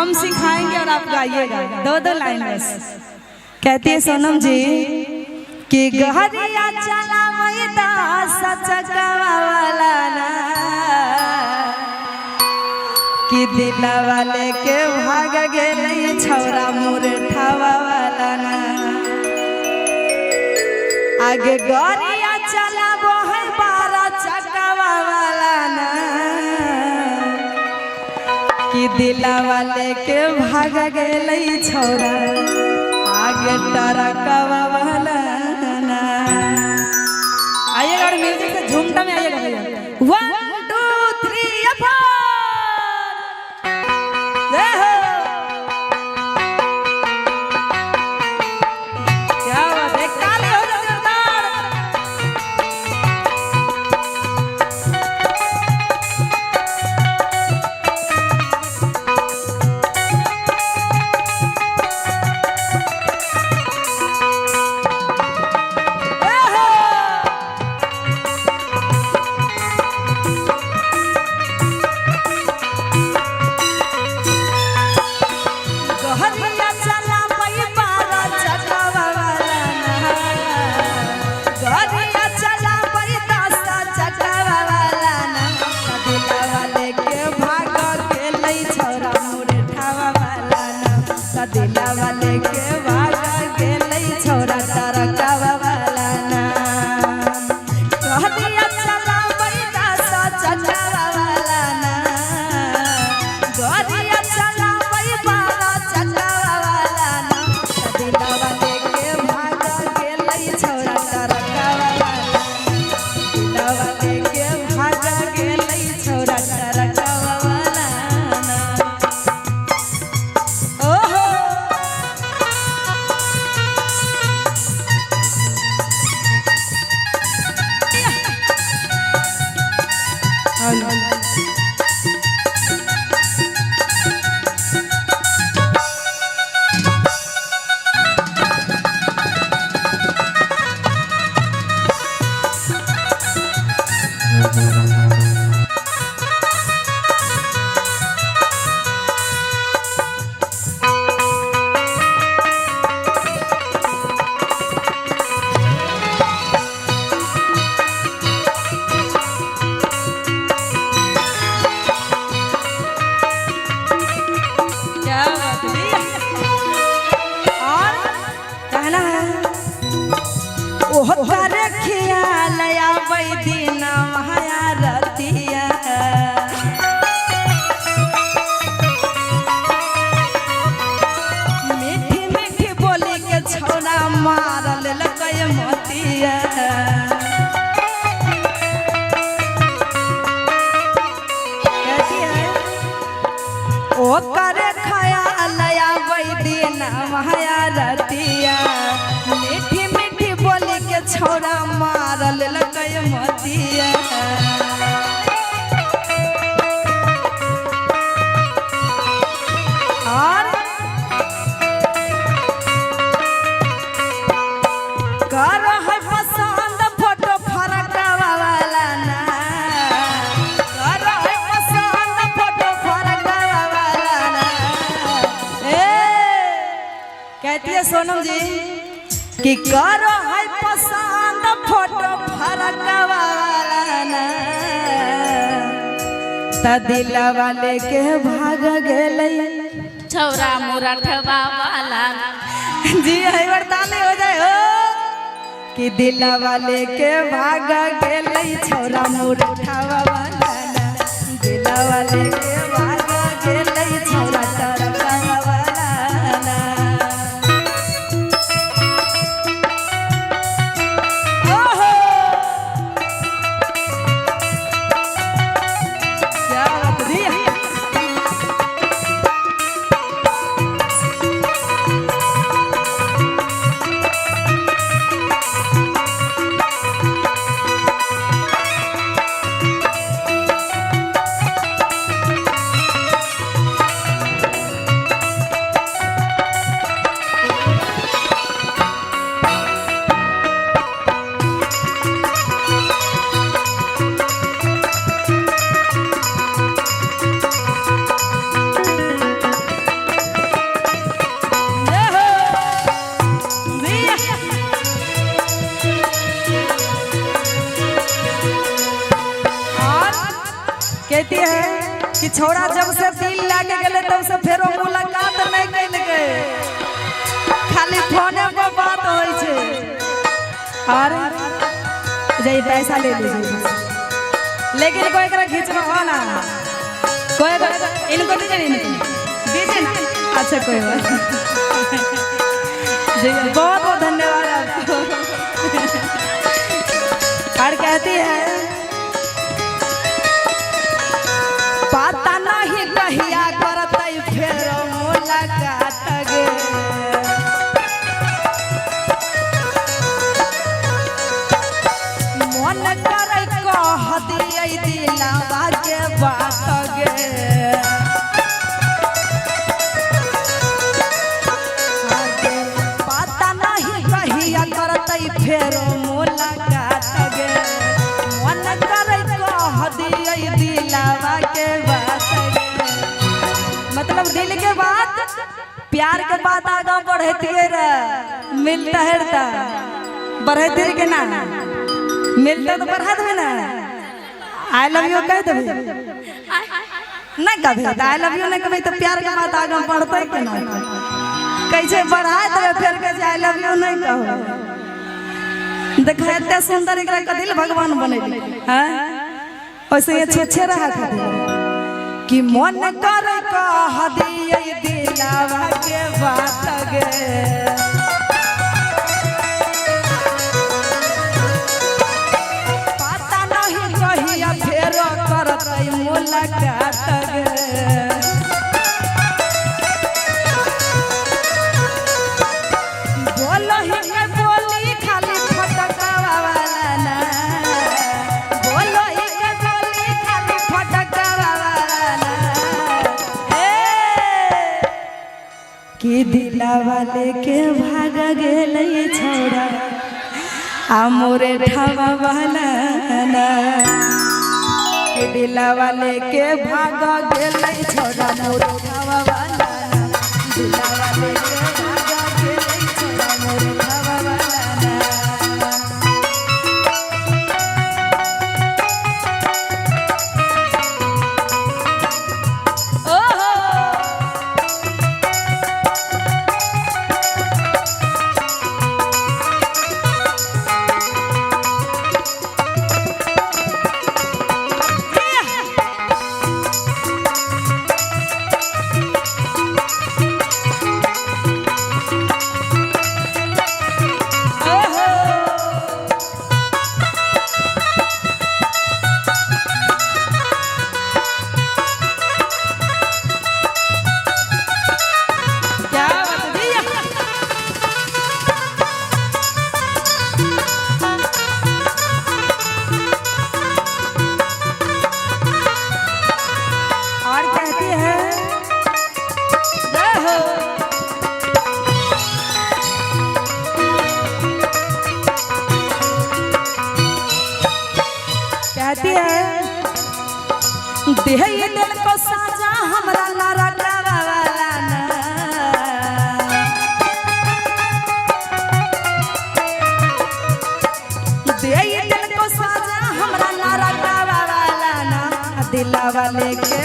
हम सिखाएंगे और आप गाइएगा, दो दो लाइन बस। कहती है सोनम जी कि गहरिया चला मैदा सचकवा वाला ना, कि दिला वाले के भाग गेले छौरा मुरठावा वाला ना। आगे गहरिया चला वो है 12 चकवा वाला ना, कि दिला वाले के भाग गेले छौरा आगे टरकवा वाला ना। आइएगा और म्यूजिक से झूमता में आइएगा भैया। 1 2 3 4 जय हो। क्या बात है, काले हो जाओ सरदार। दिला वाले के भाग गेले छौरा टरकवा वाला ना। गहरिया चला मैदा सचकवा वाला ना, गहरिया चला मैदा सचकवा वाला ना। दिला वाले के भाग गेले छौरा टरकवा वाला, दिला वाले के भाग गेले छौरा टरकवा वाला ना। ओहो ओहरे खियाल आबै दिन माया रतिया, मीठी मीठी बोली के छौरा मारल लकै मतिया। ओकरे खयाल आबै दिन माया रतिया, मीठी मीठी बोली के छौरा मारल लकै मतिया। और कर है पसंद फोटो फरकवा वाला ना, कर है पसंद फोटो फरकवा वाला ना। कहती है सोनम जी कि करो है पसंद फोटो फरकवा वाला ना, त दिला वाले के भाग गेले छौरा मुरठवा वाला जी है वरदाने हो जाए हो, कि दिला वाले के भाग गेले छौरा मुरठवा वाला ना। दिला वाले के भाग गेले छौरा टरकवा वाला ना। ओहो क्या बात दी। छौड़ा जब से दिल लागे गेले तब से फेरो मुलाकात नहीं कैल गए, खाली फोने पर बात होई छे। और जई पैसा ले लीजिए, लेकिन कोई करा खींचवा हो ना, कोई इनको दीजिए ना। अच्छा कोई बात जी, बहुत बहुत धन्यवाद आपको। और कहती है पता नहीं कहिया करतै फेर मुलाकात गे, मन करे कह दियै दिलवा के बात गे। पता नहीं कहिया करतै फेर मुलाकात गे, मन करे कह दियै दिलवा के बात गे। मतलब दिल के बात, प्यार के बात आगा बढ़ती रे, मिलता है बढ़ती के ना मिलता तो बढ़ा देवे ना। आई लव यू कह देवे नहीं कभी, आई लव यू नहीं कभी तो प्यार के बात आगा बढ़ते के ना, कैसे बढ़ा देवे फिर कैसे आई लव यू नहीं कहो। देखा इतने सुंदर एकरा का दिल भगवान बने हैं, वैसे ये छे रहा कि मन करे कह दियै दिलवा के बात गे। पता नहीं कहिया फेरो करतै मुलाकात गे। बोलही के बोली खाली फटकावा वाला ना, बोलही के बोली खाली फटकावा वाला ना। कि दिलवा लेके भाग गेलै छौड़ा आ मोरे ठावा वाला ना, कि दिलवा लेके भाग गेलै छौड़ा मोरे ठावा वाला ना, दिलवा लेके भाग गेलै छौड़ा मोरे ठावा वाला ना। कहती है देह दिल को साजा हमरा नारा वाला ना, देह दिल को साजा हमरा नारा वाला ना, दिलवा लेके